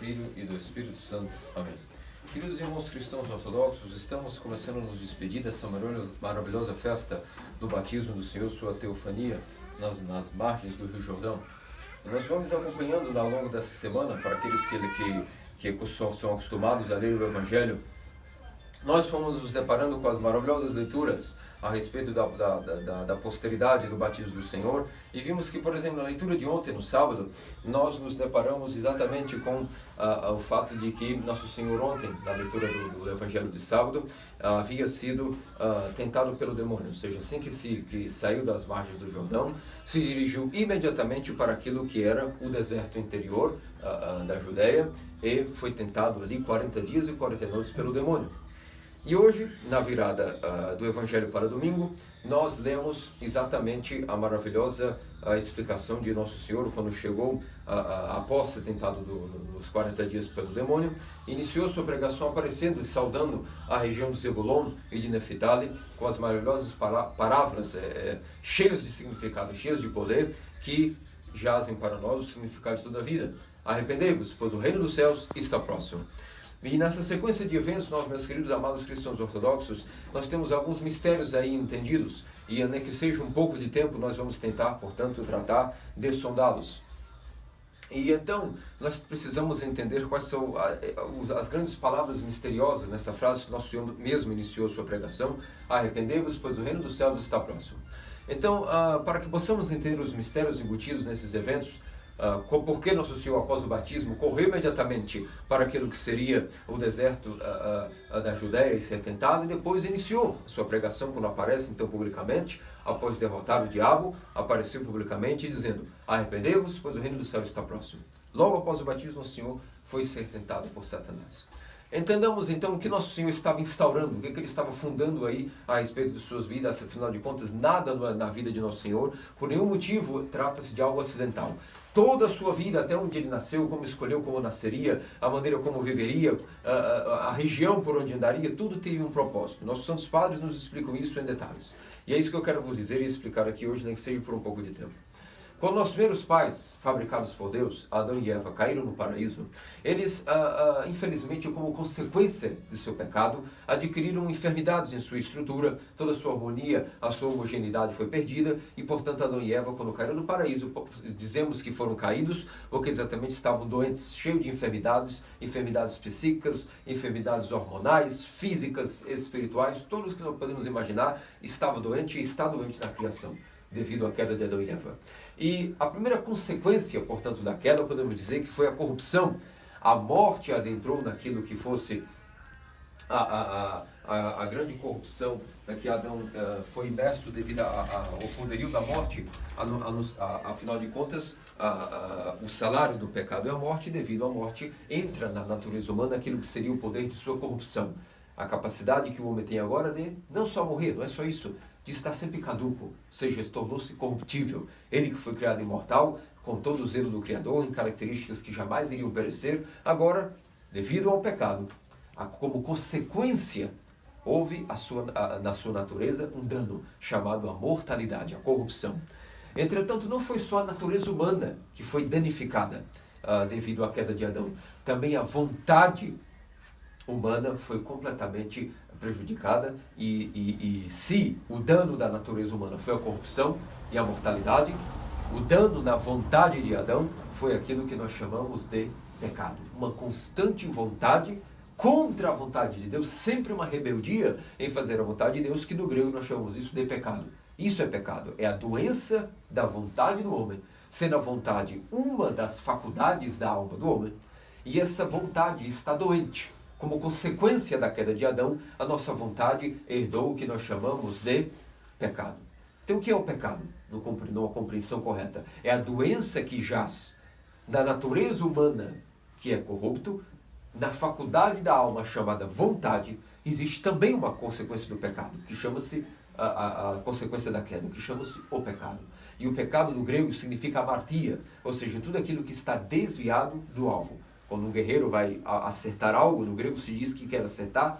Filho e do Espírito Santo. Amém. Queridos irmãos cristãos ortodoxos, estamos começando a nos despedir dessa maravilhosa festa do batismo do Senhor, sua teofania, nas margens do Rio Jordão. E nós vamos acompanhando ao longo dessa semana, para aqueles que são acostumados a ler o Evangelho, nós fomos nos deparando com as maravilhosas leituras a respeito da posteridade do batismo do Senhor, e vimos que, por exemplo, na leitura de ontem, no sábado, nós nos deparamos exatamente com o fato de que Nosso Senhor ontem, na leitura do Evangelho de sábado, havia sido tentado pelo demônio, ou seja, assim que saiu das margens do Jordão, se dirigiu imediatamente para aquilo que era o deserto interior da Judéia, e foi tentado ali 40 dias e 40 noites pelo demônio. E hoje, na virada do Evangelho para domingo, nós lemos exatamente a maravilhosa explicação de Nosso Senhor quando chegou, após ser tentado nos 40 dias pelo demônio, iniciou sua pregação aparecendo e saudando a região de Zebulon e de Neftali com as maravilhosas parábolas cheias de significado, cheias de poder, que jazem para nós o significado de toda a vida. Arrependei-vos, pois o reino dos céus está próximo. E nessa sequência de eventos, nós, meus queridos amados cristãos ortodoxos, nós temos alguns mistérios aí entendidos, e nem que seja um pouco de tempo, nós vamos tentar, portanto, tratar de sondá-los. E então, nós precisamos entender quais são as grandes palavras misteriosas nessa frase que Nosso Senhor mesmo iniciou sua pregação: arrependei-vos, pois o reino dos céus está próximo. Então, para que possamos entender os mistérios embutidos nesses eventos, por que Nosso Senhor, após o batismo, correu imediatamente para aquilo que seria o deserto da Judéia e ser tentado, e depois iniciou a sua pregação, quando aparece então publicamente, após derrotar o diabo, apareceu publicamente dizendo: arrependei-vos, pois o reino do céu está próximo. Logo após o batismo, o Senhor foi ser tentado por Satanás. Entendamos então o que Nosso Senhor estava instaurando, o que Ele estava fundando aí a respeito de suas vidas. Afinal de contas, nada na vida de Nosso Senhor, por nenhum motivo, trata-se de algo acidental. Toda a sua vida, até onde ele nasceu, como escolheu, como nasceria, a maneira como viveria, a região por onde andaria, tudo teve um propósito. Nossos santos padres nos explicam isso em detalhes. E é isso que eu quero vos dizer e explicar aqui hoje, nem que seja por um pouco de tempo. Quando nossos primeiros pais, fabricados por Deus, Adão e Eva, caíram no paraíso, eles, infelizmente, como consequência de seu pecado, adquiriram enfermidades em sua estrutura, toda a sua harmonia, a sua homogeneidade foi perdida, e, portanto, Adão e Eva, quando caíram no paraíso, dizemos que foram caídos porque exatamente estavam doentes, cheios de enfermidades psíquicas, enfermidades hormonais, físicas, espirituais, todos que nós podemos imaginar, estava doente e está doente na criação, devido à queda de Adão e Eva. E a primeira consequência, portanto, da queda, podemos dizer que foi a corrupção. A morte adentrou naquilo que fosse a grande corrupção, que Adão foi imerso devido ao poderio da morte. Afinal de contas, o salário do pecado é a morte, e devido à morte entra na natureza humana aquilo que seria o poder de sua corrupção. A capacidade que o homem tem agora de não só morrer, não é só isso, de estar sempre caduco, ou seja, tornou-se corruptível. Ele que foi criado imortal, com todo o zelo do Criador, em características que jamais iriam perecer, agora, devido ao pecado, como consequência, houve na sua natureza um dano, chamado a mortalidade, a corrupção. Entretanto, não foi só a natureza humana que foi danificada devido à queda de Adão, também a vontade humana foi completamente prejudicada, e se o dano da natureza humana foi a corrupção e a mortalidade, o dano na vontade de Adão foi aquilo que nós chamamos de pecado. Uma constante vontade contra a vontade de Deus, sempre uma rebeldia em fazer a vontade de Deus, que no grego nós chamamos isso de pecado. Isso é pecado, é a doença da vontade do homem, sendo a vontade uma das faculdades da alma do homem, e essa vontade está doente. Como consequência da queda de Adão, a nossa vontade herdou o que nós chamamos de pecado. Então, o que é o pecado? Numa compreensão correta, é a doença que jaz na natureza humana, que é corrupto, na faculdade da alma chamada vontade. Existe também uma consequência do pecado, que chama-se a consequência da queda, que chama-se o pecado. E o pecado no grego significa amartia, ou seja, tudo aquilo que está desviado do alvo. Quando um guerreiro vai acertar algo, no grego se diz que quer acertar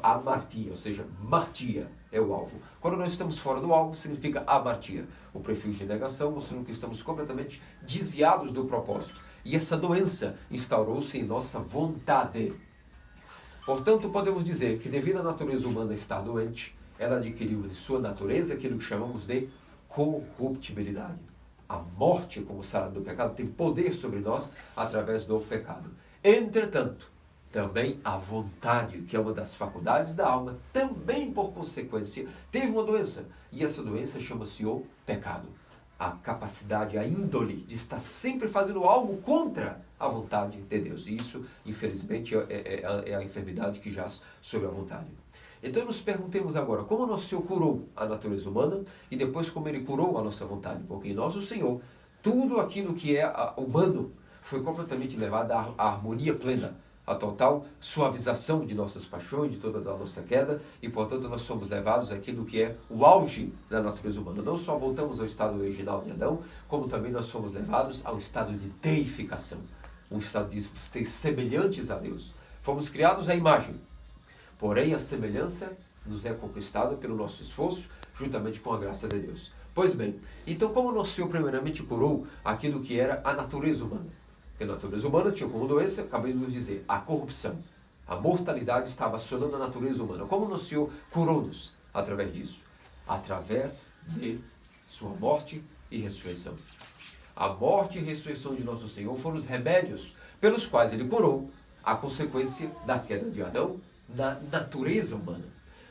amartia, ou seja, martia é o alvo. Quando nós estamos fora do alvo, significa amartia. O prefixo de negação, mostrando que estamos completamente desviados do propósito. e essa doença instaurou-se em nossa vontade. Portanto, podemos dizer que devido à natureza humana estar doente, ela adquiriu em sua natureza aquilo que chamamos de corruptibilidade. A morte, como salário do pecado, tem poder sobre nós através do pecado. Entretanto, também a vontade, que é uma das faculdades da alma, também por consequência, teve uma doença. E essa doença chama-se o pecado. A capacidade, a índole de estar sempre fazendo algo contra a vontade de Deus. E isso, infelizmente, é a enfermidade que jaz sobre a vontade. Então nos perguntemos agora, como nosso Senhor curou a natureza humana e depois como Ele curou a nossa vontade? Porque em nós, o Senhor, tudo aquilo que é humano foi completamente levado à harmonia plena, a total suavização de nossas paixões, de toda a nossa queda, e portanto nós somos levados àquilo que é o auge da natureza humana. Não só voltamos ao estado original de Adão, como também nós fomos levados ao estado de deificação, um estado de ser semelhantes a Deus. Fomos criados à imagem, porém a semelhança nos é conquistada pelo nosso esforço, juntamente com a graça de Deus. Pois bem, então como nosso Senhor primeiramente curou aquilo que era a natureza humana? Porque a natureza humana tinha como doença, acabei de nos dizer, a corrupção. A mortalidade estava assolando a natureza humana. Como nosso Senhor curou-nos através disso? Através de sua morte e ressurreição. A morte e ressurreição de nosso Senhor foram os remédios pelos quais Ele curou a consequência da queda de Adão na natureza humana.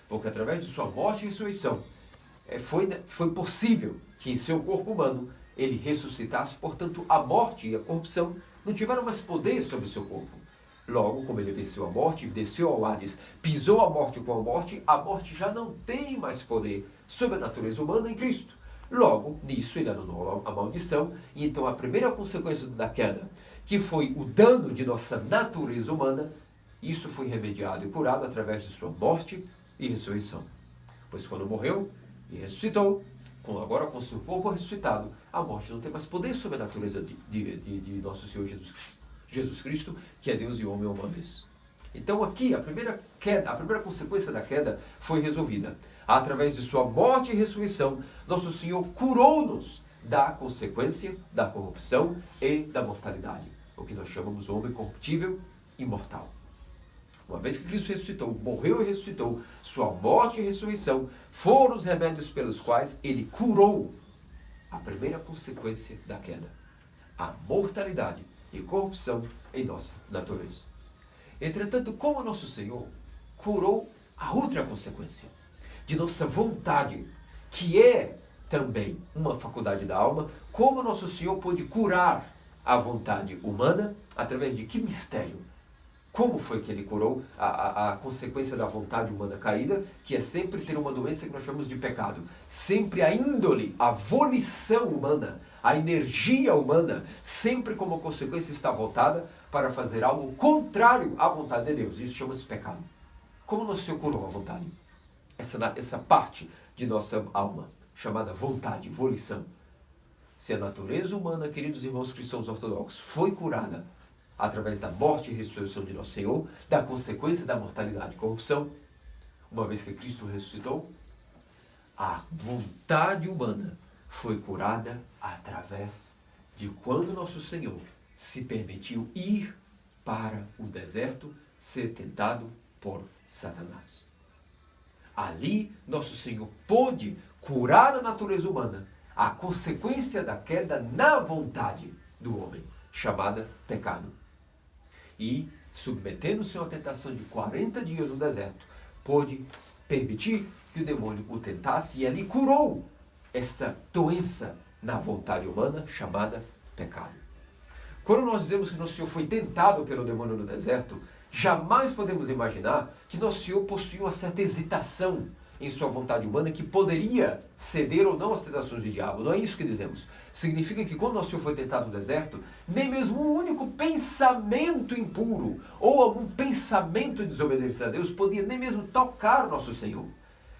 Porque através de sua morte e ressurreição foi possível que em seu corpo humano Ele ressuscitasse. Portanto, a morte e a corrupção não tiveram mais poder sobre o seu corpo. Logo, como Ele venceu a morte, desceu ao Hades, pisou a morte com a morte já não tem mais poder sobre a natureza humana em Cristo. Logo, nisso Ele anulou a maldição, e então a primeira consequência da queda, que foi o dano de nossa natureza humana, isso foi remediado e curado através de sua morte e ressurreição. Pois quando morreu e ressuscitou, agora com seu corpo ressuscitado, a morte não tem mais poder sobre a natureza de nosso Senhor Jesus Cristo, que é Deus e homem uma vez. Então aqui, a primeira consequência da queda foi resolvida. Através de sua morte e ressurreição, nosso Senhor curou-nos da consequência da corrupção e da mortalidade, o que nós chamamos o homem corruptível e mortal. Uma vez que Cristo ressuscitou, morreu e ressuscitou, sua morte e ressurreição foram os remédios pelos quais Ele curou a primeira consequência da queda, a mortalidade e corrupção em nossa natureza. Entretanto, como nosso Senhor curou a outra consequência de nossa vontade, que é também uma faculdade da alma, como nosso Senhor pôde curar a vontade humana através de que mistério? Como foi que Ele curou a consequência da vontade humana caída, que é sempre ter uma doença que nós chamamos de pecado. Sempre a índole, a volição humana, a energia humana, sempre como consequência está voltada para fazer algo contrário à vontade de Deus. Isso chama-se pecado. Como nosso Senhor curou a vontade? Essa parte de nossa alma, chamada vontade, volição. Se a natureza humana, queridos irmãos cristãos ortodoxos, foi curada através da morte e ressurreição de nosso Senhor, da consequência da mortalidade e corrupção, uma vez que Cristo ressuscitou, a vontade humana foi curada através de quando nosso Senhor se permitiu ir para o deserto ser tentado por Satanás. Ali, nosso Senhor pôde curar a natureza humana, a consequência da queda na vontade do homem, chamada pecado. E, submetendo-se a uma tentação de 40 dias no deserto, pôde permitir que o demônio o tentasse e ali curou essa doença na vontade humana chamada pecado. Quando nós dizemos que nosso Senhor foi tentado pelo demônio no deserto, jamais podemos imaginar que nosso Senhor possuía uma certa hesitação em sua vontade humana que poderia ceder ou não às tentações do diabo. Não é isso que dizemos. Significa que quando nosso Senhor foi tentado no deserto, nem mesmo um único pensamento impuro ou algum pensamento de desobediência a Deus podia nem mesmo tocar nosso Senhor.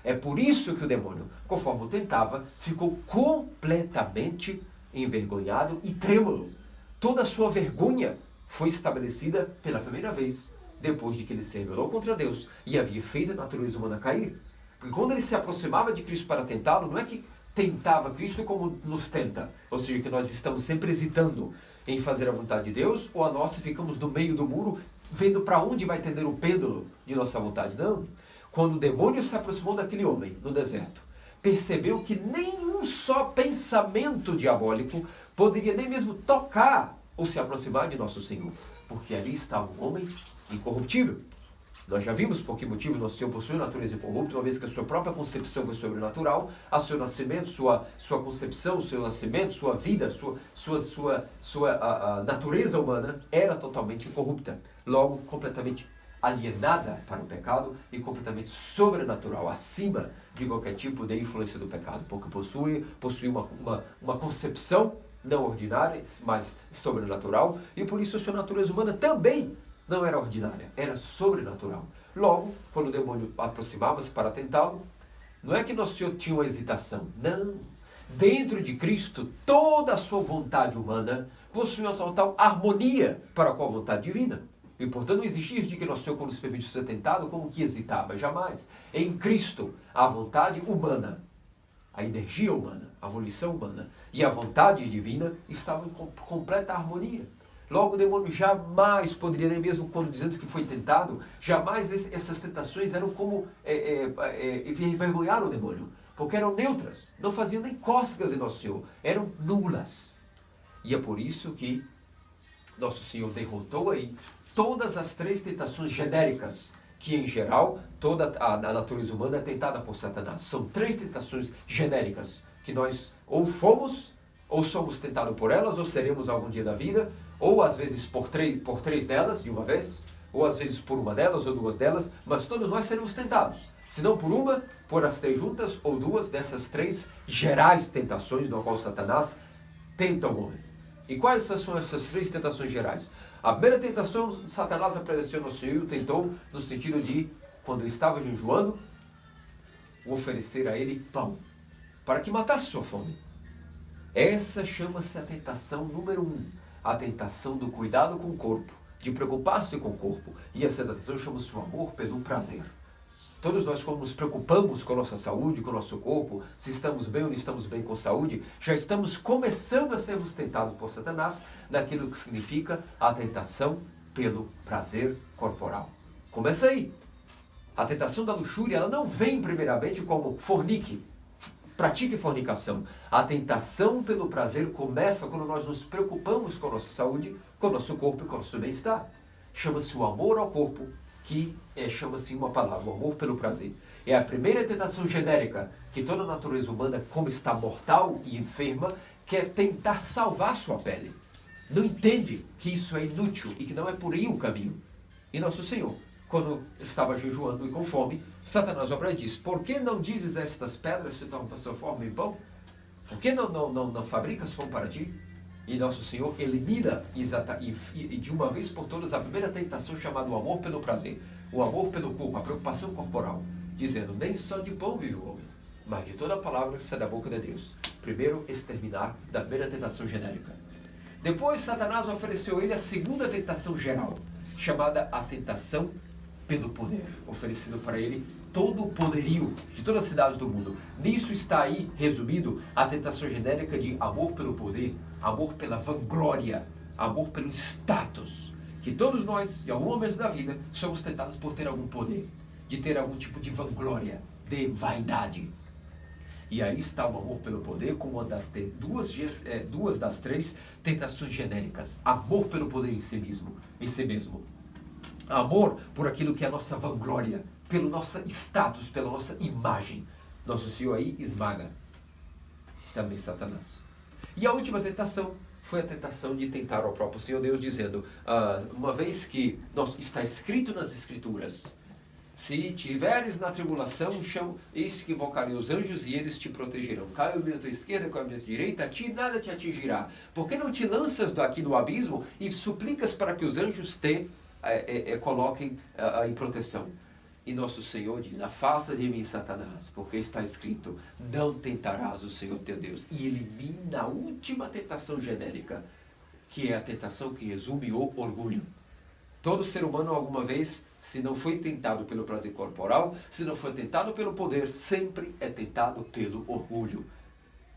É por isso que o demônio, conforme o tentava, ficou completamente envergonhado e trêmulo. Toda a sua vergonha foi estabelecida pela primeira vez, depois de que ele se rebelou contra Deus e havia feito a natureza humana cair. Porque quando ele se aproximava de Cristo para tentá-lo, não é que tentava Cristo como nos tenta, ou seja, que nós estamos sempre hesitando. em fazer a vontade de Deus, ou a nossa ficamos no meio do muro, vendo para onde vai tender o pêndulo de nossa vontade? Não. Quando o demônio se aproximou daquele homem no deserto, percebeu que nenhum só pensamento diabólico poderia nem mesmo tocar ou se aproximar de nosso Senhor, porque ali estava um homem incorruptível. Nós já vimos por que motivo nosso Senhor possui natureza incorrupta, uma vez que a sua própria concepção foi sobrenatural, a seu nascimento, sua concepção, seu nascimento, sua vida, sua natureza humana era totalmente incorrupta, logo completamente alienada para o pecado e completamente sobrenatural, acima de qualquer tipo de influência do pecado, porque possui uma concepção não ordinária, mas sobrenatural, e por isso a sua natureza humana também não era ordinária, era sobrenatural. Logo, quando o demônio aproximava-se para tentá-lo, não é que nosso Senhor tinha uma hesitação, não. Dentro de Cristo, toda a sua vontade humana possui uma total harmonia para com a vontade divina. E, portanto, não existia de que nosso Senhor, quando se permitiu ser tentado, como que hesitava, jamais. Em Cristo, a vontade humana, a energia humana, a volição humana e a vontade divina estavam em completa harmonia. Logo, o demônio jamais poderia, nem mesmo quando dizemos que foi tentado, jamais essas tentações eram como envergonhar o demônio, porque eram neutras, não faziam nem cócegas em nosso Senhor, eram nulas. E é por isso que nosso Senhor derrotou aí todas as 3 tentações genéricas, que em geral toda a natureza humana é tentada por Satanás. São 3 tentações genéricas, que nós ou fomos, ou somos tentados por elas, ou seremos algum dia da vida, ou às vezes por três delas de uma vez, ou às vezes por uma delas ou 2 delas, mas todos nós seremos tentados. Se não por uma, por as 3 juntas, ou 2 dessas 3 gerais tentações no qual Satanás tenta o homem. E quais são essas 3 tentações gerais? A primeira tentação, Satanás apareceu no Senhor e o tentou no sentido de, quando ele estava jejuando, oferecer a ele pão, para que matasse sua fome. Essa chama-se a tentação número 1, a tentação do cuidado com o corpo, de preocupar-se com o corpo. E essa tentação chama-se o amor pelo prazer. Todos nós, quando nos preocupamos com a nossa saúde, com o nosso corpo, se estamos bem ou não estamos bem com saúde, já estamos começando a sermos tentados por Satanás naquilo que significa a tentação pelo prazer corporal. Começa aí. A tentação da luxúria, ela não vem primeiramente como fornique, pratique fornicação. A tentação pelo prazer começa quando nós nos preocupamos com a nossa saúde, com o nosso corpo e com o nosso bem-estar. Chama-se o amor ao corpo, que chama-se uma palavra, o amor pelo prazer. É a primeira tentação genérica que toda a natureza humana, como está mortal e enferma, quer tentar salvar sua pele. Não entende que isso é inútil e que não é por aí o caminho. E nosso Senhor, quando estava jejuando e com fome, Satanás obra diz: por que não dizes a estas pedras se tornam para sua forma em pão? Por que não fabricas pão para ti? E nosso Senhor elimina e de uma vez por todas a primeira tentação chamada o amor pelo prazer, o amor pelo corpo, a preocupação corporal, dizendo: nem só de pão vive o homem, mas de toda a palavra que sai da boca de Deus. Primeiro, exterminar da primeira tentação genérica. Depois, Satanás ofereceu a ele a segunda tentação geral, chamada a tentação pelo poder, oferecendo para ele todo o poderio de todas as cidades do mundo. Nisso está aí resumido a tentação genérica de amor pelo poder, amor pela vanglória, amor pelo status, que todos nós, em algum momento da vida, somos tentados por ter algum poder, de ter algum tipo de vanglória, de vaidade. E aí está o amor pelo poder como uma das duas das 3 tentações genéricas. Amor pelo poder em si mesmo. Amor por aquilo que é a nossa vanglória, pelo nosso status, pela nossa imagem. Nosso Senhor aí esmaga também Satanás. E a última tentação foi a tentação de tentar ao próprio Senhor Deus, dizendo: uma vez que está escrito nas Escrituras, se tiveres na tribulação, eis que invocarei os anjos e eles te protegerão. Cai o tua esquerda, cai a minha direita, a ti nada te atingirá. Por que não te lanças daqui no abismo e suplicas para que os anjos te coloquem em proteção? E nosso Senhor diz: afasta de mim, Satanás, porque está escrito: não tentarás o Senhor teu Deus. E elimina a última tentação genérica, que é a tentação que resume o orgulho. Todo ser humano alguma vez, se não foi tentado pelo prazer corporal, se não foi tentado pelo poder, sempre é tentado pelo orgulho.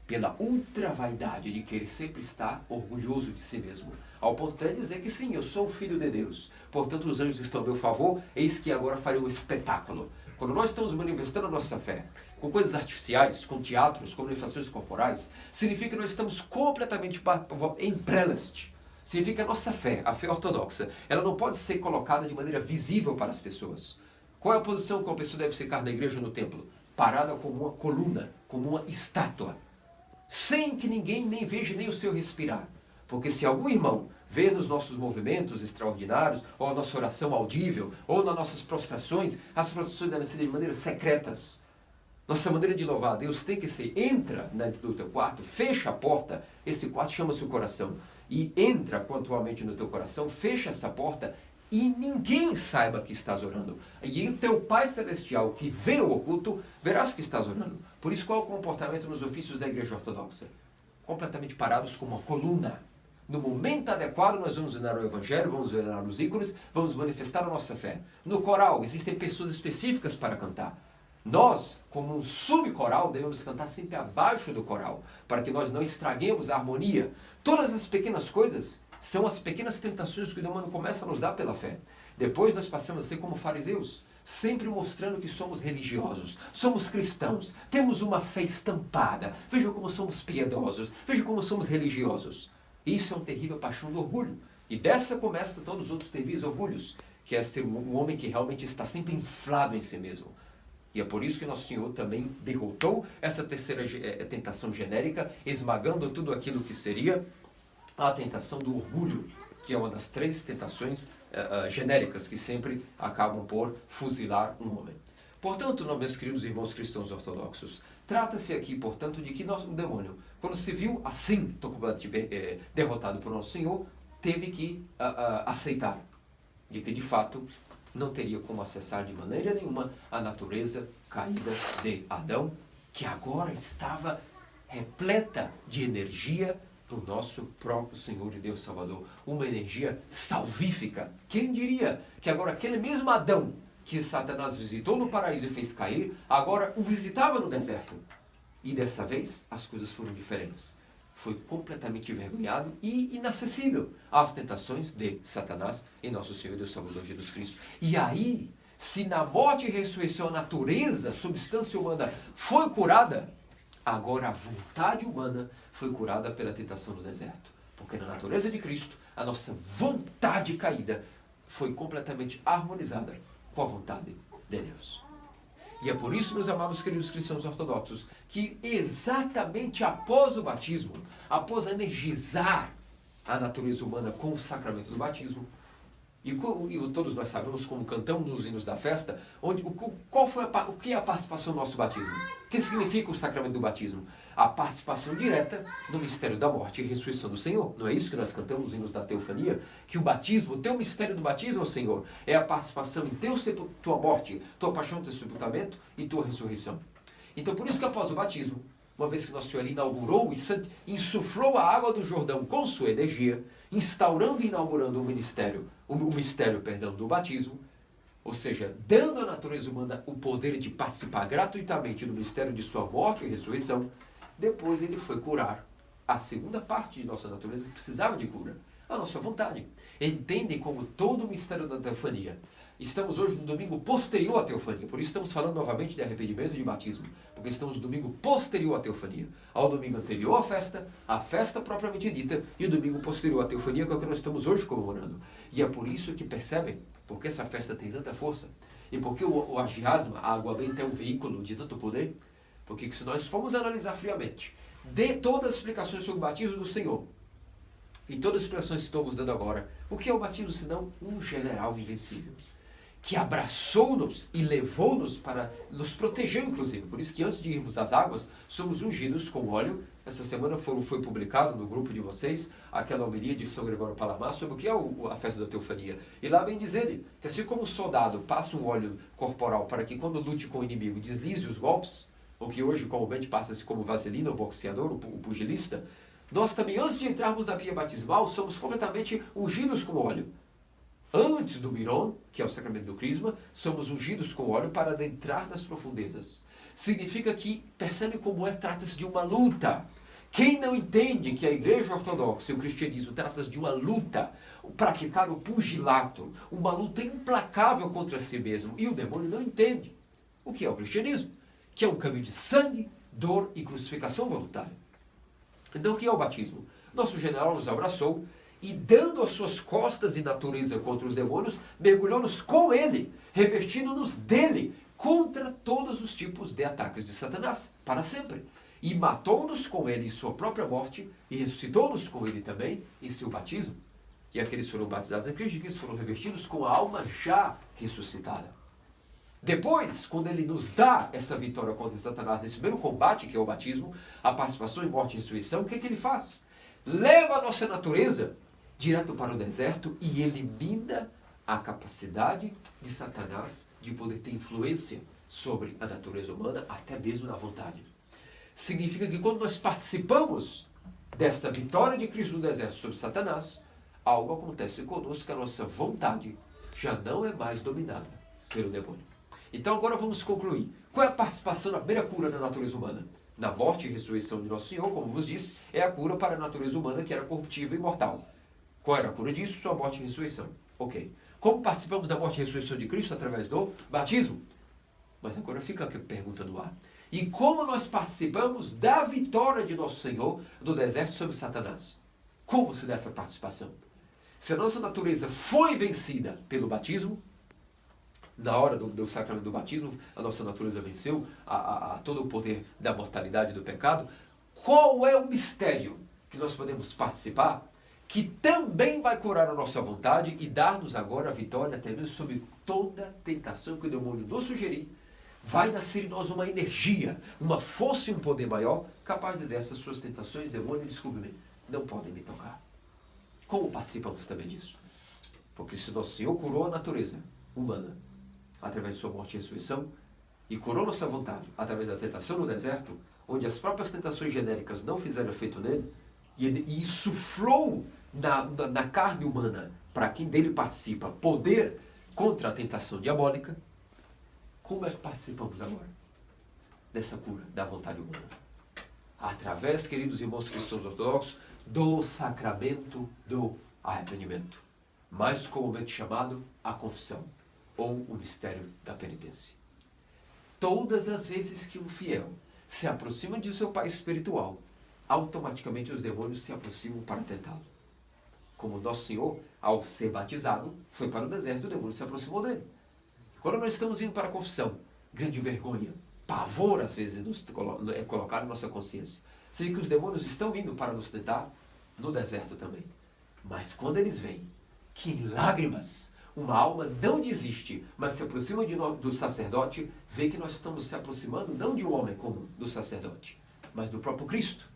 pela ultra-vaidade de querer sempre estar orgulhoso de si mesmo, ao ponto de dizer que sim, eu sou o filho de Deus, portanto os anjos estão a meu favor, eis que agora farei um espetáculo. Quando nós estamos manifestando a nossa fé com coisas artificiais, com teatros, com manifestações corporais, significa que nós estamos completamente em prelest. Significa que a nossa fé, a fé ortodoxa, ela não pode ser colocada de maneira visível para as pessoas. Qual é a posição que uma pessoa deve ficar na igreja ou no templo? Parada como uma coluna, como uma estátua, sem que ninguém nem veja nem o seu respirar. Porque se algum irmão vê nos nossos movimentos extraordinários, ou a nossa oração audível, ou nas nossas prostrações, as prostrações devem ser de maneiras secretas. Nossa maneira de louvar a Deus tem que ser, entra dentro do teu quarto, fecha a porta, esse quarto chama-se o coração, e entra pontualmente no teu coração, fecha essa porta, e ninguém saiba que estás orando. E o teu Pai Celestial, que vê o oculto, verás que estás orando. Por isso, qual é o comportamento nos ofícios da Igreja Ortodoxa? Completamente parados como uma coluna. No momento adequado, nós vamos venerar o Evangelho, vamos venerar os ícones, vamos manifestar a nossa fé. No coral, existem pessoas específicas para cantar. Nós, como um subcoral, devemos cantar sempre abaixo do coral, para que nós não estraguemos a harmonia. Todas as pequenas coisas são as pequenas tentações que o demônio começa a nos dar pela fé. Depois nós passamos a ser como fariseus, sempre mostrando que somos religiosos, somos cristãos, temos uma fé estampada. Veja como somos piedosos, veja como somos religiosos. Isso é uma terrível paixão do orgulho. E dessa começa todos os outros terríveis orgulhos, que é ser um homem que realmente está sempre inflado em si mesmo. E é por isso que Nosso Senhor também derrotou essa terceira tentação genérica, esmagando tudo aquilo que seria a tentação do orgulho, que é uma das três tentações genéricas que sempre acabam por fuzilar um homem. Portanto, meus queridos irmãos cristãos ortodoxos, trata-se aqui, portanto, de que o demônio, quando se viu assim, derrotado por Nosso Senhor, teve que aceitar de que, de fato, não teria como acessar de maneira nenhuma a natureza caída de Adão, que agora estava repleta de energia do nosso próprio Senhor e Deus Salvador. Uma energia salvífica. Quem diria que agora aquele mesmo Adão que Satanás visitou no paraíso e fez cair, agora o visitava no deserto. E dessa vez as coisas foram diferentes. Foi completamente envergonhado e inacessível às tentações de Satanás em nosso Senhor e Deus Salvador Jesus Cristo. E aí, se na morte e ressurreição a natureza, a substância humana foi curada, agora a vontade humana foi curada pela tentação no deserto. Porque na natureza de Cristo, a nossa vontade caída foi completamente harmonizada com a vontade de Deus. E é por isso, meus amados queridos cristãos ortodoxos, que exatamente após o batismo, após energizar a natureza humana com o sacramento do batismo, e todos nós sabemos como cantamos nos hinos da festa, o que é a participação do nosso batismo? O que significa o sacramento do batismo? A participação direta no mistério da morte e ressurreição do Senhor. Não é isso que nós cantamos nos hinos da teofania? Que o batismo, o teu mistério do batismo, Senhor, é a participação em tua morte, tua paixão, teu sepultamento e tua ressurreição. Então, por isso que após o batismo, uma vez que Nosso Senhor inaugurou e insuflou a água do Jordão com sua energia, instaurando e inaugurando o mistério do batismo, ou seja, dando à natureza humana o poder de participar gratuitamente do mistério de sua morte e ressurreição, depois ele foi curar a segunda parte de nossa natureza que precisava de cura, a nossa vontade. Entendem como todo o mistério da teofania. Estamos hoje no domingo posterior à teofania, por isso estamos falando novamente de arrependimento e de batismo, porque estamos no domingo posterior à teofania, ao domingo anterior à festa propriamente dita, e o domingo posterior à teofania, que é o que nós estamos hoje comemorando. E é por isso que percebem, porque essa festa tem tanta força, e porque o agiasma, a água benta, é um veículo de tanto poder, porque se nós formos analisar friamente, de todas as explicações sobre o batismo do Senhor, e todas as explicações que estou vos dando agora, o que é o batismo senão um general invencível? Que abraçou-nos e levou-nos para nos proteger, inclusive. Por isso que antes de irmos às águas, somos ungidos com óleo. Essa semana foi publicado no grupo de vocês aquela homilia de São Gregório Palamar sobre o que é a festa da teofania. E lá bem diz ele que assim como o soldado passa um óleo corporal para que quando lute com o inimigo deslize os golpes, o que hoje comumente passa-se como vaselina, o boxeador, o pugilista, nós também, antes de entrarmos na pia batismal, somos completamente ungidos com óleo. Antes do Miron, que é o sacramento do Crisma, somos ungidos com óleo para adentrar nas profundezas. Significa que, percebe como trata-se de uma luta. Quem não entende que a Igreja Ortodoxa e o cristianismo trata-se de uma luta, praticar o pugilato, uma luta implacável contra si mesmo, e o demônio não entende o que é o cristianismo, que é um caminho de sangue, dor e crucificação voluntária. Então, o que é o batismo? Nosso general nos abraçou e, dando as suas costas e natureza contra os demônios, mergulhou-nos com ele, revestindo-nos dele, contra todos os tipos de ataques de Satanás, para sempre. E matou-nos com ele em sua própria morte, e ressuscitou-nos com ele também em seu batismo. E aqueles foram batizados em Cristo, eles foram revestidos com a alma já ressuscitada. Depois, quando ele nos dá essa vitória contra Satanás, nesse primeiro combate, que é o batismo, a participação em morte e ressurreição, o que ele faz? Leva a nossa natureza direto para o deserto e elimina a capacidade de Satanás de poder ter influência sobre a natureza humana, até mesmo na vontade. Significa que quando nós participamos dessa vitória de Cristo no deserto sobre Satanás, algo acontece conosco, que a nossa vontade já não é mais dominada pelo demônio. Então agora vamos concluir. Qual é a participação na primeira cura da natureza humana? Na morte e ressurreição de Nosso Senhor, como vos disse, é a cura para a natureza humana que era corruptível e mortal. Qual era a cura disso? Sua morte e ressurreição. Ok. Como participamos da morte e ressurreição de Cristo? Através do batismo. Mas agora fica a pergunta no ar. E como nós participamos da vitória de Nosso Senhor no deserto sobre Satanás? Como se dá essa participação? Se a nossa natureza foi vencida pelo batismo, na hora do sacramento do batismo, a nossa natureza venceu a todo o poder da mortalidade e do pecado, qual é o mistério que nós podemos participar, que também vai curar a nossa vontade e dar-nos agora a vitória até mesmo sobre toda tentação que o demônio nos sugerir? Vai nascer em nós uma energia, uma força e um poder maior, capaz de dizer: essas suas tentações, demônio, desculpe-me, não podem me tocar. Como participamos também disso? Porque se Nosso Senhor curou a natureza humana através de sua morte e ressurreição, e curou nossa vontade através da tentação no deserto, onde as próprias tentações genéricas não fizeram efeito nele, e insuflou na carne humana, para quem dele participa, poder contra a tentação diabólica, como é que participamos agora dessa cura da vontade humana? Através, queridos irmãos cristãos ortodoxos, do sacramento do arrependimento, mais comumente chamado a confissão, ou o mistério da penitência. Todas as vezes que um fiel se aproxima de seu pai espiritual, automaticamente os demônios se aproximam para tentá-lo. Como Nosso Senhor, ao ser batizado, foi para o deserto, o demônio se aproximou dele. Quando nós estamos indo para a confissão, grande vergonha, pavor às vezes é colocado em nossa consciência. Sei que os demônios estão vindo para nos tentar no deserto também. Mas quando eles veem que em lágrimas uma alma não desiste, mas se aproxima do sacerdote, vê que nós estamos se aproximando não de um homem comum, do sacerdote, mas do próprio Cristo.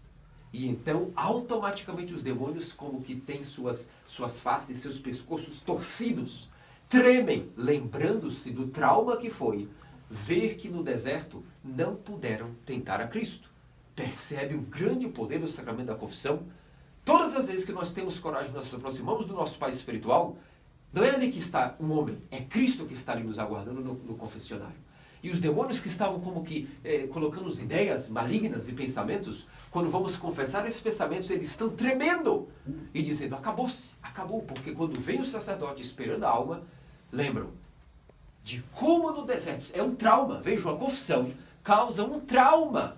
E então, automaticamente, os demônios, como que têm suas faces, seus pescoços torcidos, tremem, lembrando-se do trauma que foi ver que no deserto não puderam tentar a Cristo. Percebe o grande poder do sacramento da confissão? Todas as vezes que nós temos coragem, nós nos aproximamos do nosso Pai espiritual, não é ali que está um homem, é Cristo que está ali nos aguardando no confessionário. E os demônios que estavam como que colocando as ideias malignas e pensamentos, quando vamos confessar esses pensamentos, eles estão tremendo e dizendo: acabou-se, acabou, porque quando vem o sacerdote esperando a alma, lembram de como no deserto, é um trauma, vejam, a confissão causa um trauma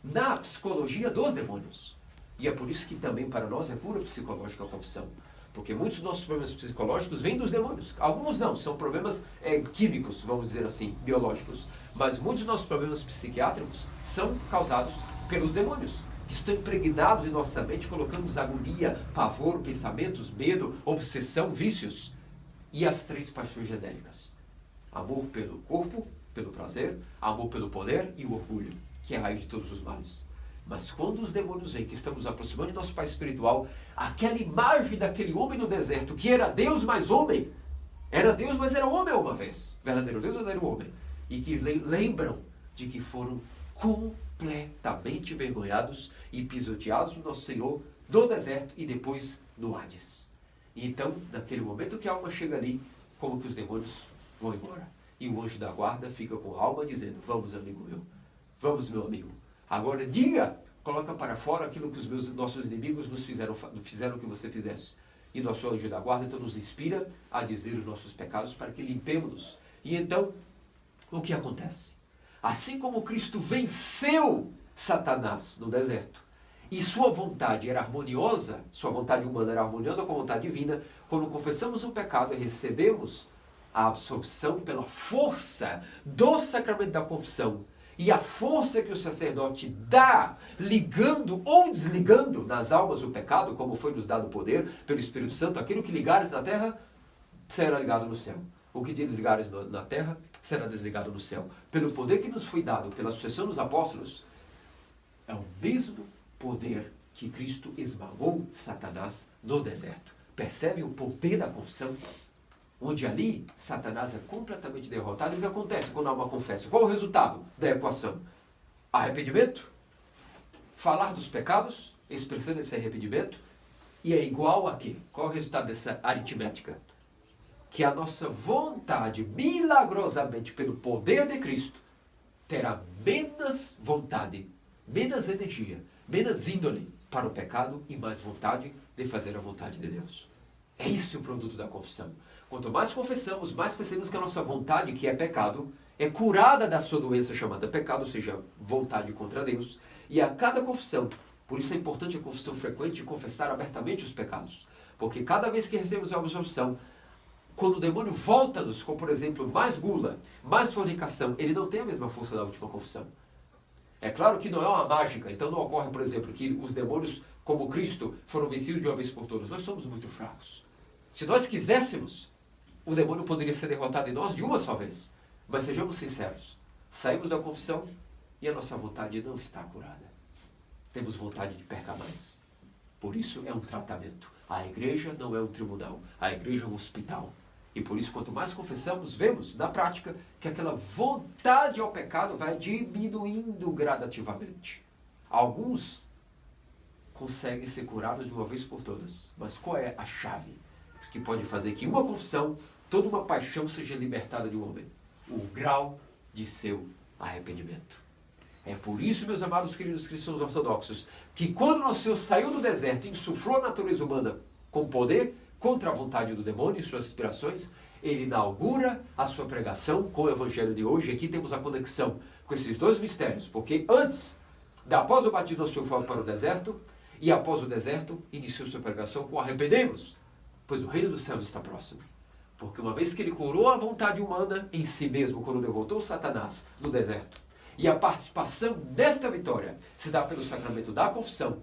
na psicologia dos demônios. E é por isso que também para nós é cura psicológica a confissão. Porque muitos dos nossos problemas psicológicos vêm dos demônios. Alguns não, são problemas químicos, vamos dizer assim, biológicos. Mas muitos dos nossos problemas psiquiátricos são causados pelos demônios, que estão impregnados em nossa mente, colocando-nos agonia, pavor, pensamentos, medo, obsessão, vícios. E as 3 paixões genéricas: amor pelo corpo, pelo prazer, amor pelo poder e o orgulho, que é a raiz de todos os males. Mas quando os demônios veem que estamos aproximando de nosso Pai espiritual, aquela imagem daquele homem no deserto, que era Deus mais homem, era Deus, mas era homem uma vez, verdadeiro Deus, verdadeiro homem, e que lembram de que foram completamente envergonhados e pisoteados do nosso Senhor no deserto e depois no Hades. E então, naquele momento que a alma chega ali, como que os demônios vão embora. E o anjo da guarda fica com a alma dizendo, vamos amigo meu, vamos meu amigo. Agora diga, coloca para fora aquilo que os nossos inimigos nos fizeram que você fizesse. E nosso anjo da guarda então nos inspira a dizer os nossos pecados para que limpemos-nos. E então, o que acontece? Assim como Cristo venceu Satanás no deserto, e sua vontade era harmoniosa, sua vontade humana era harmoniosa com a vontade divina, quando confessamos o pecado e recebemos a absolvição pela força do sacramento da confissão, e a força que o sacerdote dá, ligando ou desligando nas almas o pecado, como foi nos dado o poder pelo Espírito Santo, aquilo que ligares na terra, será ligado no céu. O que desligares na terra, será desligado no céu. Pelo poder que nos foi dado, pela sucessão dos apóstolos, é o mesmo poder que Cristo esmagou Satanás no deserto. Percebe o poder da confissão? Onde ali, Satanás é completamente derrotado. E o que acontece quando a alma confessa? Qual o resultado da equação? Arrependimento, falar dos pecados, expressando esse arrependimento, e é igual a quê? Qual é o resultado dessa aritmética? Que a nossa vontade, milagrosamente, pelo poder de Cristo, terá menos vontade, menos energia, menos índole para o pecado e mais vontade de fazer a vontade de Deus. É esse o produto da confissão. Quanto mais confessamos, mais percebemos que a nossa vontade, que é pecado, é curada da sua doença chamada pecado, ou seja, vontade contra Deus. E a cada confissão, por isso é importante a confissão frequente e confessar abertamente os pecados. Porque cada vez que recebemos a absolvição, quando o demônio volta-nos, com, por exemplo, mais gula, mais fornicação, ele não tem a mesma força da última confissão. É claro que não é uma mágica, então não ocorre, por exemplo, que os demônios, como Cristo, foram vencidos de uma vez por todas. Nós somos muito fracos. Se nós quiséssemos, o demônio poderia ser derrotado em nós de uma só vez. Mas sejamos sinceros, saímos da confissão e a nossa vontade não está curada. Temos vontade de pecar mais. Por isso é um tratamento. A igreja não é um tribunal, a igreja é um hospital. E por isso, quanto mais confessamos, vemos na prática que aquela vontade ao pecado vai diminuindo gradativamente. Alguns conseguem ser curados de uma vez por todas. Mas qual é a chave que pode fazer que uma confissão, toda uma paixão seja libertada de um homem? O grau de seu arrependimento. É por isso, meus amados queridos cristãos ortodoxos, que quando nosso Senhor saiu do deserto e insuflou a natureza humana com poder, contra a vontade do demônio e suas aspirações, ele inaugura a sua pregação com o evangelho de hoje. Aqui temos a conexão com esses dois mistérios, porque após o batismo, nosso Senhor foi para o deserto, e após o deserto, iniciou sua pregação com arrependei-vos, pois o reino dos céus está próximo. Porque uma vez que ele curou a vontade humana em si mesmo, quando derrotou Satanás no deserto, e a participação desta vitória se dá pelo sacramento da confissão,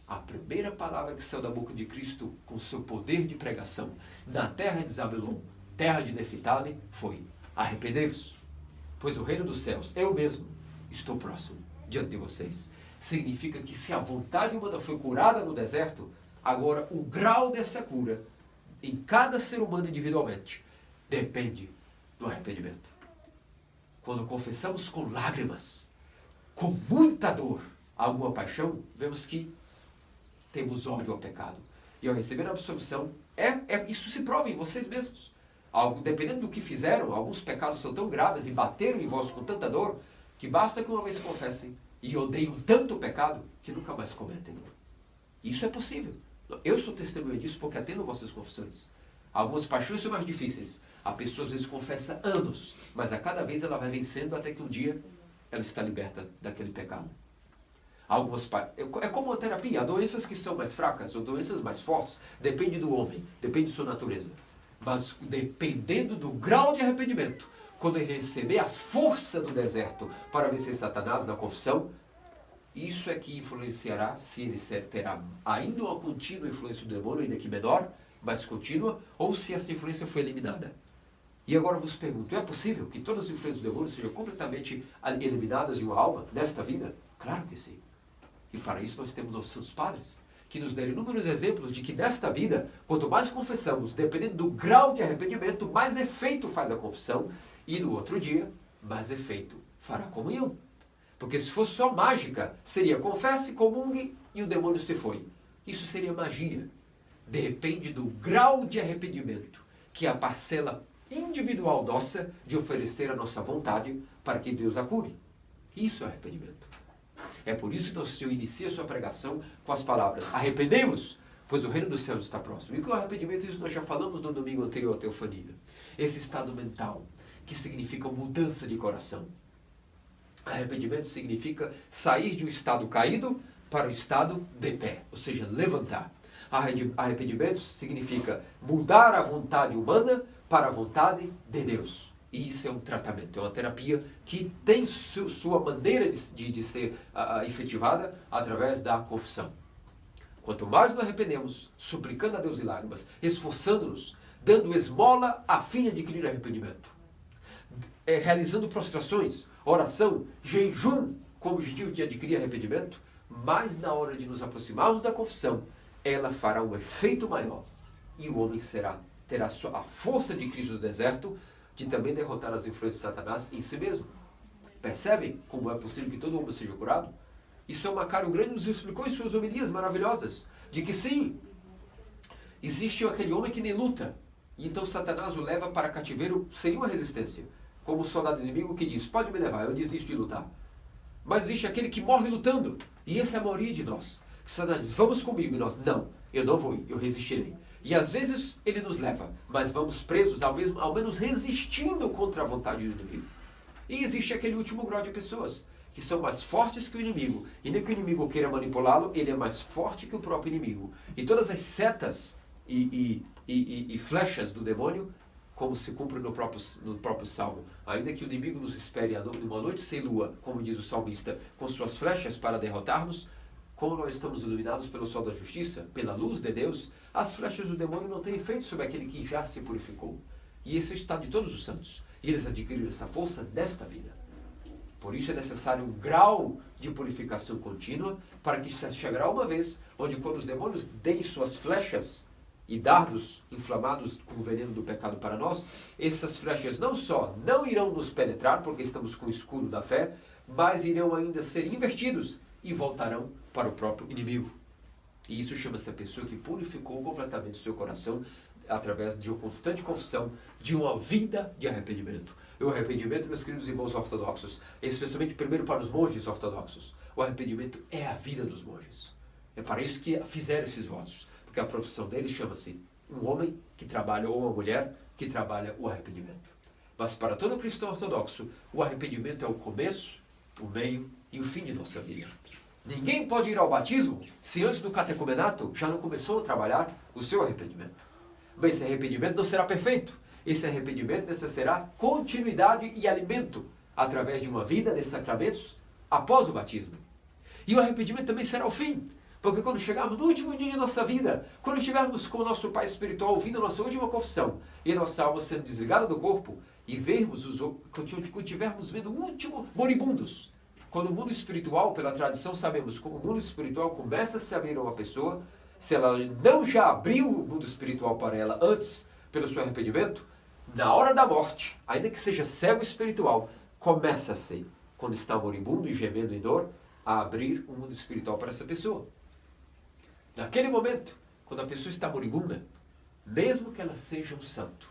a primeira palavra que saiu da boca de Cristo com seu poder de pregação na terra de Zabulon, terra de Neftali, foi: arrependei-vos, pois o reino dos céus, eu mesmo, estou próximo diante de vocês. Significa que se a vontade humana foi curada no deserto, agora o grau dessa cura em cada ser humano individualmente depende do arrependimento. Quando confessamos com lágrimas, com muita dor, alguma paixão, vemos que temos ódio ao pecado. E ao receber a absolvição, isso se prova em vocês mesmos. Dependendo do que fizeram, alguns pecados são tão graves e bateram em vós com tanta dor, que basta que uma vez confessem e odeiam tanto o pecado que nunca mais cometem. Isso é possível. Eu sou testemunha disso porque atendo vossas confissões. Algumas paixões são mais difíceis. A pessoa às vezes confessa anos, mas a cada vez ela vai vencendo até que um dia ela está liberta daquele pecado. É como a terapia. Há doenças que são mais fracas ou doenças mais fortes. Depende do homem, depende de sua natureza. Mas dependendo do grau de arrependimento, quando ele receber a força do deserto para vencer Satanás na confissão, isso é que influenciará se ele terá ainda uma contínua influência do demônio, ainda que menor, mas contínua, ou se essa influência foi eliminada. E agora eu vos pergunto, é possível que todas as influências do demônio sejam completamente eliminadas de uma alma, nesta vida? Claro que sim. E para isso nós temos nossos santos padres, que nos deram inúmeros exemplos de que nesta vida, quanto mais confessamos, dependendo do grau de arrependimento, mais efeito faz a confissão, e no outro dia, mais efeito fará a comunhão. Porque se fosse só mágica, seria confesse, comungue e o demônio se foi. Isso seria magia. depende do grau de arrependimento, que é a parcela individual nossa de oferecer a nossa vontade para que Deus a cure. Isso é arrependimento. É por isso que nosso Senhor inicia a sua pregação com as palavras: arrependei-vos, pois o reino dos céus está próximo. E com o arrependimento, isso nós já falamos no domingo anterior à teofania. Esse estado mental, que significa mudança de coração. Arrependimento significa sair de um estado caído para o estado de pé, ou seja, levantar. Arrependimento significa mudar a vontade humana para a vontade de Deus. E isso é um tratamento, é uma terapia que tem sua maneira de ser efetivada através da confissão. Quanto mais nos arrependemos, suplicando a Deus em lágrimas, esforçando-nos, dando esmola a fim de adquirir arrependimento, realizando prostrações, oração, jejum, com o objetivo de adquirir arrependimento, mas na hora de nos aproximarmos da confissão, ela fará um efeito maior. E o homem terá a força de Cristo do deserto de também derrotar as influências de Satanás em si mesmo. Percebem como é possível que todo homem seja curado? E São Macário Grande nos explicou em suas homilias maravilhosas, de que sim, existe aquele homem que nem luta, e então Satanás o leva para cativeiro sem uma resistência, como o soldado inimigo que diz: pode me levar, eu desisto de lutar. Mas existe aquele que morre lutando, e essa é a maioria de nós. Que Satanás diz: vamos comigo, e nós: não, eu não vou ir, eu resistirei. E às vezes ele nos leva, mas vamos presos, ao menos resistindo contra a vontade do inimigo. E existe aquele último grau de pessoas, que são mais fortes que o inimigo. E nem que o inimigo queira manipulá-lo, ele é mais forte que o próprio inimigo. E todas as setas e flechas do demônio, como se cumpre no próprio Salmo. Ainda que o inimigo nos espere numa noite sem lua, como diz o salmista, com suas flechas para derrotar-nos, como nós estamos iluminados pelo sol da justiça, pela luz de Deus, as flechas do demônio não têm efeito sobre aquele que já se purificou. E esse é o estado de todos os santos. E eles adquiriram essa força nesta vida. Por isso é necessário um grau de purificação contínua, para que se chegará uma vez onde, quando os demônios deem suas flechas e dardos inflamados com o veneno do pecado para nós, essas flechas não só não irão nos penetrar, porque estamos com o escudo da fé, mas irão ainda ser invertidos e voltarão para o próprio inimigo. E isso chama-se a pessoa que purificou completamente o seu coração através de uma constante confissão de uma vida de arrependimento. E o arrependimento, meus queridos irmãos ortodoxos, especialmente primeiro para os monges ortodoxos, o arrependimento é a vida dos monges. É para isso que fizeram esses votos, porque a profissão deles chama-se um homem que trabalha ou uma mulher que trabalha o arrependimento. Mas para todo cristão ortodoxo, o arrependimento é o começo, o meio e o fim de nossa vida. Ninguém pode ir ao batismo se antes do catecumenato já não começou a trabalhar o seu arrependimento. Mas esse arrependimento não será perfeito. Esse arrependimento necessitará continuidade e alimento através de uma vida de sacramentos após o batismo. E o arrependimento também será o fim. Porque quando chegarmos no último dia de nossa vida, quando estivermos com o nosso Pai Espiritual ouvindo a nossa última confissão e nossa alma sendo desligada do corpo e quando estivermos vendo o último moribundos, quando o mundo espiritual, pela tradição sabemos, como o mundo espiritual começa a se abrir a uma pessoa, se ela não já abriu o mundo espiritual para ela antes, pelo seu arrependimento, na hora da morte, ainda que seja cego espiritual, começa-se, quando está moribundo e gemendo em dor, a abrir o mundo espiritual para essa pessoa. Naquele momento, quando a pessoa está moribunda, mesmo que ela seja um santo,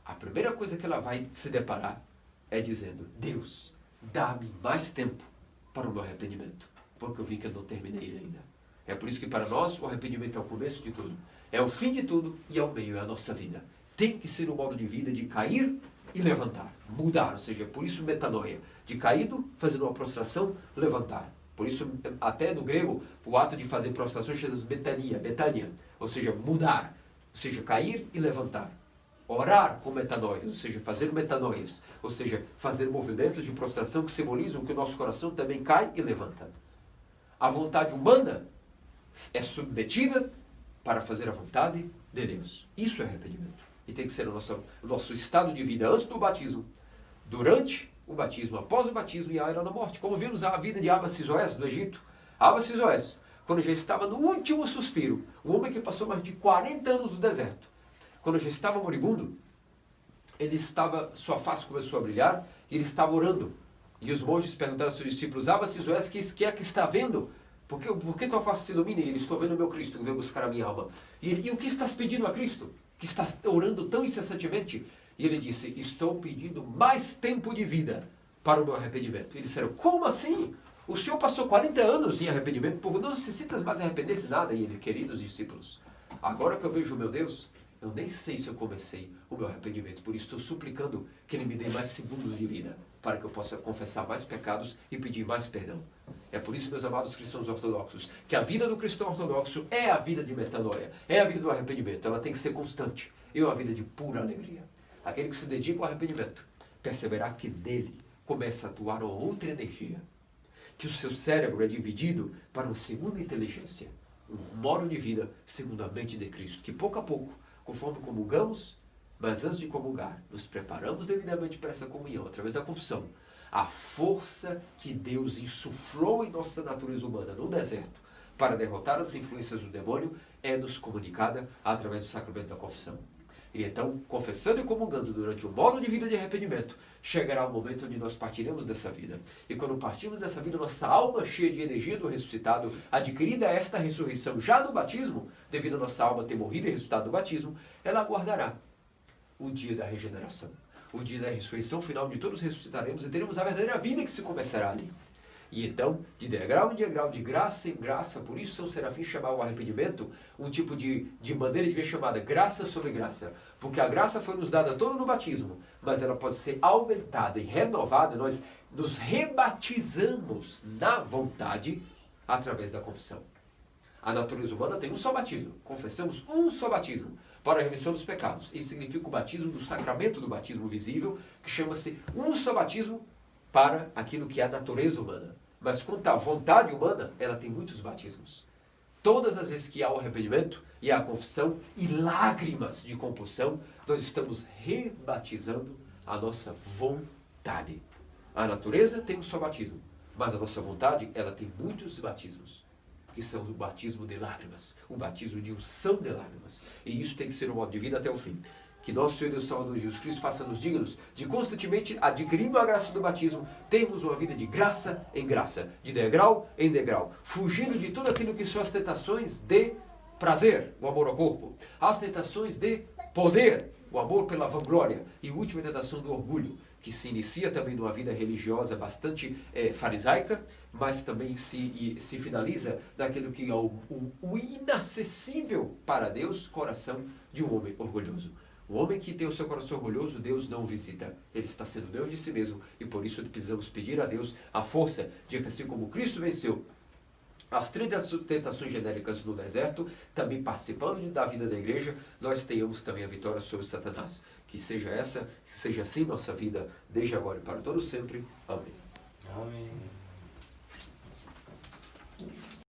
a primeira coisa que ela vai se deparar é dizendo: Deus, dá-me mais tempo para o meu arrependimento, porque eu vi que eu não terminei ainda. É por isso que para nós o arrependimento é o começo de tudo, é o fim de tudo e é o meio, é a nossa vida. Tem que ser um modo de vida de cair e levantar, mudar, ou seja, por isso metanoia, de caído, fazendo uma prostração, levantar. Por isso, até no grego, o ato de fazer prostração chama-se betania, ou seja, mudar, ou seja, cair e levantar. Orar com metanoia, ou seja, fazer metanoias, ou seja, fazer movimentos de prostração que simbolizam que o nosso coração também cai e levanta. A vontade humana é submetida para fazer a vontade de Deus. Isso é arrependimento. E tem que ser o nosso estado de vida antes do batismo, durante o batismo, após o batismo e a era da morte. Como vimos a vida de Abba-Sizoés no Egito. Abba-Sizoés, quando já estava no último suspiro, um homem que passou mais de 40 anos no deserto, quando já estava moribundo, sua face começou a brilhar e ele estava orando. E os monges perguntaram aos seus discípulos: Abba-Sizoés, que é que está vendo? Por que tua face se ilumina? E ele, estou vendo o meu Cristo que veio buscar a minha alma. E ele, e o que estás pedindo a Cristo? Que estás orando tão incessantemente? E ele disse, estou pedindo mais tempo de vida para o meu arrependimento. E disseram, como assim? O Senhor passou 40 anos em arrependimento, por não necessitas mais arrepender-se de nada. E ele, queridos discípulos, agora que eu vejo o meu Deus, eu nem sei se eu comecei o meu arrependimento. Por isso estou suplicando que Ele me dê mais segundos de vida, para que eu possa confessar mais pecados e pedir mais perdão. É por isso, meus amados cristãos ortodoxos, que a vida do cristão ortodoxo é a vida de metanoia, é a vida do arrependimento. Ela tem que ser constante e uma vida de pura alegria. Aquele que se dedica ao arrependimento perceberá que nele começa a atuar uma outra energia, que o seu cérebro é dividido para uma segunda inteligência, um modo de vida segundo a mente de Cristo, que pouco a pouco, conforme comungamos, mas antes de comungar, nos preparamos devidamente para essa comunhão, através da confissão. A força que Deus insuflou em nossa natureza humana no deserto para derrotar as influências do demônio é nos comunicada através do sacramento da confissão. E então, confessando e comungando durante o modo de vida de arrependimento, chegará o momento onde nós partiremos dessa vida. E quando partimos dessa vida, nossa alma cheia de energia do ressuscitado, adquirida esta ressurreição já no batismo, devido a nossa alma ter morrido e ressuscitado no batismo, ela aguardará o dia da regeneração, o dia da ressurreição final, onde todos ressuscitaremos e teremos a verdadeira vida que se começará ali. E então, de degrau em degrau, de graça em graça, por isso São Serafim chamava o arrependimento um tipo de maneira de ver chamada graça sobre graça. Porque a graça foi nos dada toda no batismo, mas ela pode ser aumentada e renovada. Nós nos rebatizamos na vontade através da confissão. A natureza humana tem um só batismo. Confessamos um só batismo para a remissão dos pecados. Isso significa o batismo do sacramento do batismo visível, que chama-se um só batismo para aquilo que é a natureza humana. Mas quanto à vontade humana, ela tem muitos batismos. Todas as vezes que há o arrependimento e a confissão e lágrimas de compulsão, nós estamos rebatizando a nossa vontade. A natureza tem um só batismo, mas a nossa vontade, ela tem muitos batismos, que são o batismo de lágrimas, o batismo de unção de lágrimas. E isso tem que ser o modo de vida até o fim. Que nosso Senhor e Deus Salvador Jesus Cristo faça-nos dignos de constantemente, adquirindo a graça do batismo, termos uma vida de graça em graça, de degrau em degrau, fugindo de tudo aquilo que são as tentações de prazer, o amor ao corpo, as tentações de poder, o amor pela vanglória, e a última tentação do orgulho, que se inicia também numa vida religiosa bastante farisaica, mas também se finaliza naquilo que é o inacessível para Deus, coração de um homem orgulhoso. O homem que tem o seu coração orgulhoso, Deus não visita. Ele está sendo Deus de si mesmo. E por isso precisamos pedir a Deus a força de que, assim como Cristo venceu as 30 tentações genéricas no deserto, também participando da vida da igreja, nós tenhamos também a vitória sobre Satanás. Que seja assim nossa vida, desde agora e para todo sempre. Amém. Amém.